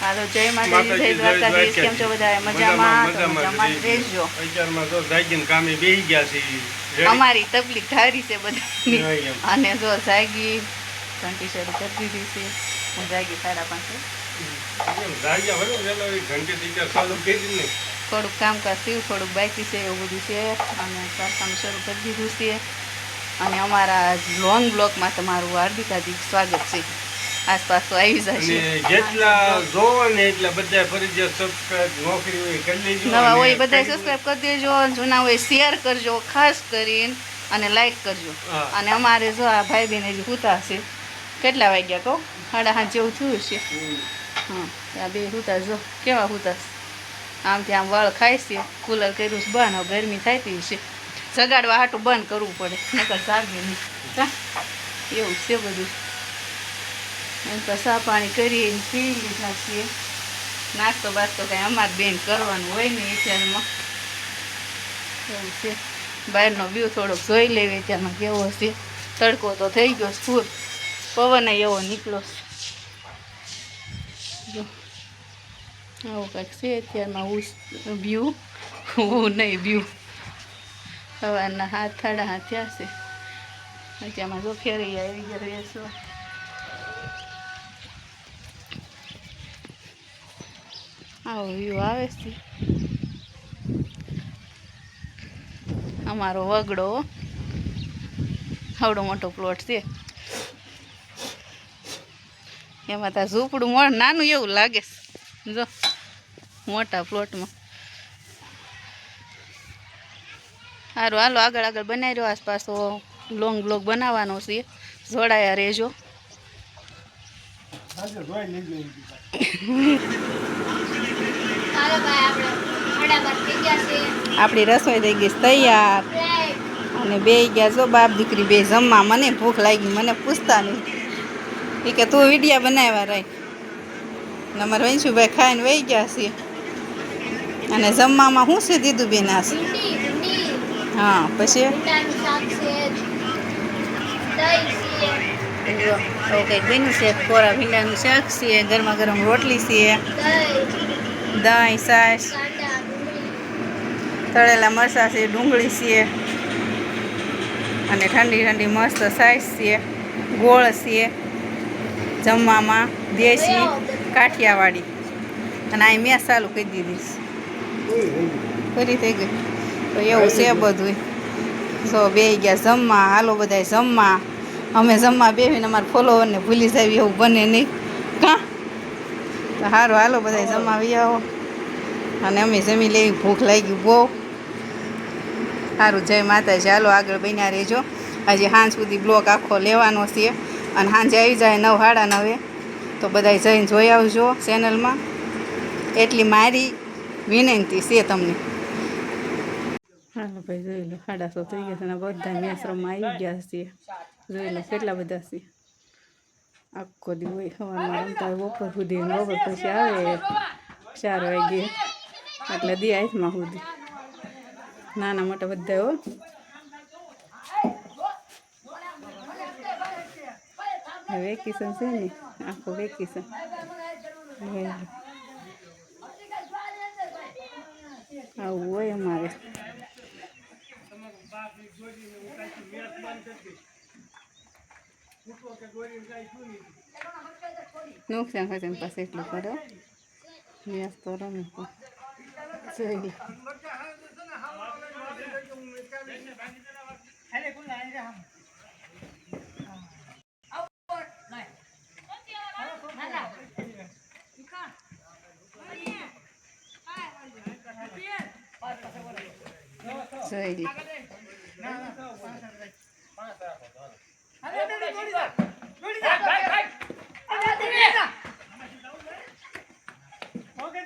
હાલો જય માતાજી, જય દ્વારકાધીશ. કેમ છો બધા? મજામાં? મજામાં રહેજો. અત્યારમાં તો જાગીને કામે બેસી ગયા છે. અમારી તકલીફ ધારી છે બધાની. અને જો જાગી ઘંટી શરૂ કરી દીધી છે. હું જાગી 5:30. થોડુંક કામકાજ થયું, થોડુંક બાકી છે, એવું બધું છે. અને કામ શરૂ કરી દીધું છે. અને અમારા લોંગ બ્લોકમાં તમારું હાર્દિક સ્વાગત છે. આસપાસ તો આવી જશે. જેટલા જોવો ને એટલા બધા ફરજિયાત સબસ્ક્રાઇબ નોકરી હોય કરી લેજો. નવા હોય બધા સબસ્ક્રાઇબ કરી દેજો, જૂના હોય શેર કરજો ખાસ કરીને, અને લાઈક કરજો. અને અમારે જો આ ભાઈ બહેન હજી સૂતા છે. કેટલા વાગ્યા કહો? 7:30 જેવું થયું છે. હા, આ બે સૂતા જો કેવા સૂતા. આમ ત્યાં વળ ખાય છે. કુલર કર્યું છે બંધ, ગરમી થતી છે. જગાડવા હાટું બંધ કરવું પડે, નકર જાગે નહીં. એવું છે બધું. એમ તો ચા પાણી કરીને પી લીધા છીએ. નાસ્તો બાસ્તો કાંઈ અમારે બેન કરવાનું હોય ને અત્યારમાં. એવું છે. બહારનો વ્યૂ થોડોક જોઈ લેવી અત્યારમાં કેવો છે. તડકો તો થઈ ગયો ફૂલ, પવન એવો નીકળ્યો છે. આવું કંઈક છે અત્યારમાં વ્યૂ. હું નહીં વ્યૂ. સવારના 7:30 થયા છે. અત્યારમાં જો ફેરી આવી ગયા છો. આવો વ્યૂ આવે છે. અમારો વગડો આવડો મોટો પ્લોટ છે. એમાં ત્યાં ઝૂંપડું નાનું એવું લાગે છે. જો મોટા પ્લોટમાં. સારું હાલો આગળ આગળ બનાવી રહ્યો. આસપાસ તો લોંગ બ્લોગ બનાવવાનો છે. જોડાયા રહેજો. આપણી રસોઈ થઈ ગઈ તૈયાર. અને બે ગયા જો બાપ દીકરી બે જમવા. મને ભૂખ લાગી, મને પૂછતા નહીં. એ કે તું વિડીયા બનાવ્યા રાખ. ને અમારે વંશુભાઈ ખાઈને વહી ગયા છે. અને જમવામાં શું છે દીધું બેન? આ છે હા, પછી કંઈક બન્યું છે. કોરા ભીંડાનું શાક છે, ગરમા ગરમ રોટલી છે, દહીં, છાશ, તળેલા મરચાં છે, ડુંગળી છે, અને ઠંડી ઠંડી મસ્ત છાશ છે, ગોળ છે. જમવામાં દેશી કાઠિયાવાડી. અને અહીં મેં ચાલુ કરી દીધી ફરી થઈ ગઈ. તો એવું છે બધું. જો બે ગયા જમવા. હાલો બધા જમવા. અમે જમવા બેસીને અમારા ફોલોવરને ભૂલી જાય એવું બને નહીં. કાં તો સારું હાલો બધા જમવા આવી આવો. અને અમે જમી લેવી, ભૂખ લાગી બહુ. સારું જય માતાજી. હાલો આગળ બન્યા રહેજો. હજી સાંજ સુધી બ્લોક આખો લેવાનો છે. અને સાંજે આવી જાય 9, 9:30 તો બધા જઈને જોઈ આવજો ચેનલમાં. એટલી મારી વિનંતી છે તમને. હાલો ભાઈ જોઈ લો 7:30 થઈ ગયા છે. અને બધા મેસરમાં આવી ગયા છે. જોઈ લો કેટલા બધા છે. આખો દી હોય સવારમાં રમતા હોય બપોર સુધી. બપોર પછી આવે 4 વાગે એટલે દી હાથમાં સુધી. નાના મોટા બધા હો. વેકેશન છે ને, આખું વેકેશન. આવું હોય અમારે. નુકસાન હોય ને પાસે એટલું કરો. વ્યાસ તો રમે જોઈ.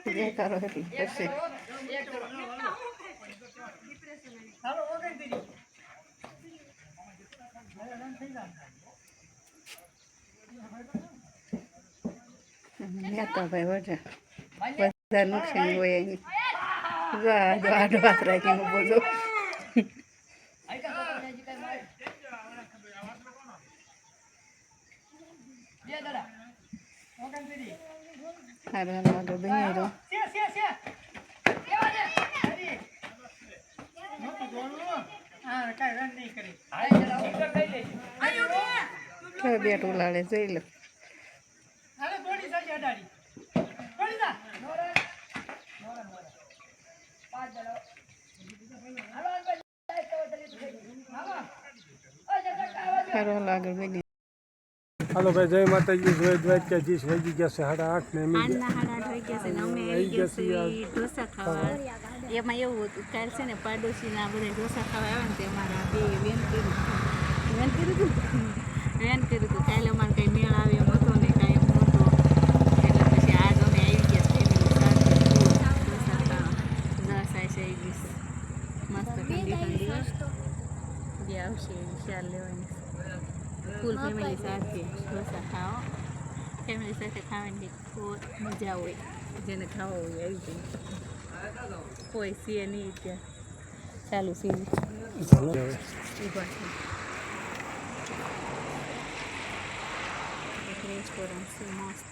જોઈ કરો એટલું પછી ભાઈ બધા નુકસાન હોય એની. આડો હાથ રાખીને બોલો. હારું હાલો આગળ બની રહ્યો કે બેટ ઉલાડે જોઈ લો હારું હાલો આગળ બની હાલો ભાઈ જય માતાજી જય દ્વારકાધીશ વાગી ગયા છે 8:30 ને એમ આઠના 8:30 વાગ્યા છે ને અમે આવી ગયા છીએ ઢોસા ખાવા એમાં એવું હતું કાલ છે ને પાડોશીના બધા ઢોસા ખાવા આવ્યા ને તે અમારા બે વેન કર્યું કાલે અમારે કંઈ મેળ આવે એમ હતો ને કાંઈ એમ નહોતો એટલે પછી આજ અમે આવી ગયા ફેમિલી સાથે ઢોસા ખાવા રસ આવી ગઈ મસ્ત ઠંડી જે આવશે એ ખ્યાલ લેવાની ફૂલ ફેમિલી સાથે ઢોસા ખાઓ ફેમિલી સાથે ખાવાની ખૂબ મજા હોય જેને ખાવા હોય આવી જાય કોઈ સીએ નહીં ત્યાં ચાલુ સીએ ઊભા છે એક રેસ્ટોરન્ટ છે મસ્ત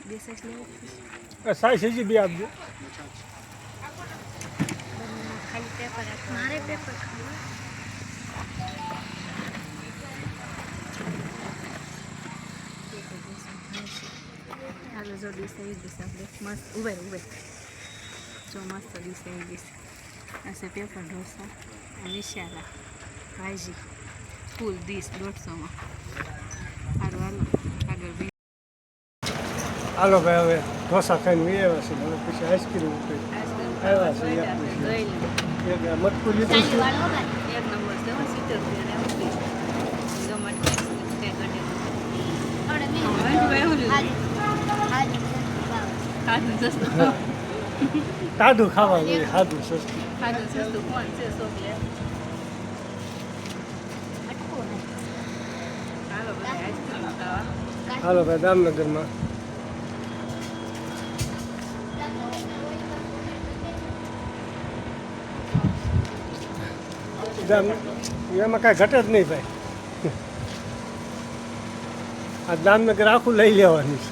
બેસેસ લેવું સાઈઝ હજી બી આપજો ખાલી પેપર મારે પેપર ખાવું હાલો જો ડીશ આવી ગઈ આપણે મસ્ત ઉભે જો મસ્ત ડીશ આવી ગઈ આ છે પેપર ઢોસા વિશાલા ભાજી ફૂલ ડીશ 150માં સારું હાલો આગળ બી હાલો ભાઈ હવે ઢોસા ખાઈને આવ્યા છે હવે પછી આઈસ્ક્રીમ આવ્યા છે એક મટકું લીધું છે એક નંબર છે 70 રૂપિયા તાડું ખાવા જોઈએ સાદું સસ્તું કોણ છે ચોકલેટ હાલો બધા આઈસ્ક્રીમ ખાવા હાલો ભાઈ દામનગરમાં એમાં કાંઈ ઘટે જ નહીં ભાઈ આ દામનગર આખું લઈ લેવાનું છે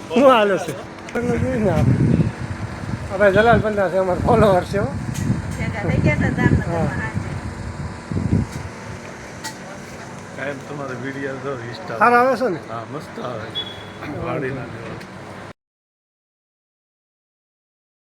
શું હાલે છે જોઈને આપણે જલાલ પંડા છે અમારા ફોલોવર છે હો કાયમ તમારે વિડીયો જો ઇન્સ્ટા સારા આવે છે ને હા મસ્ત આવે વાડીના જેવા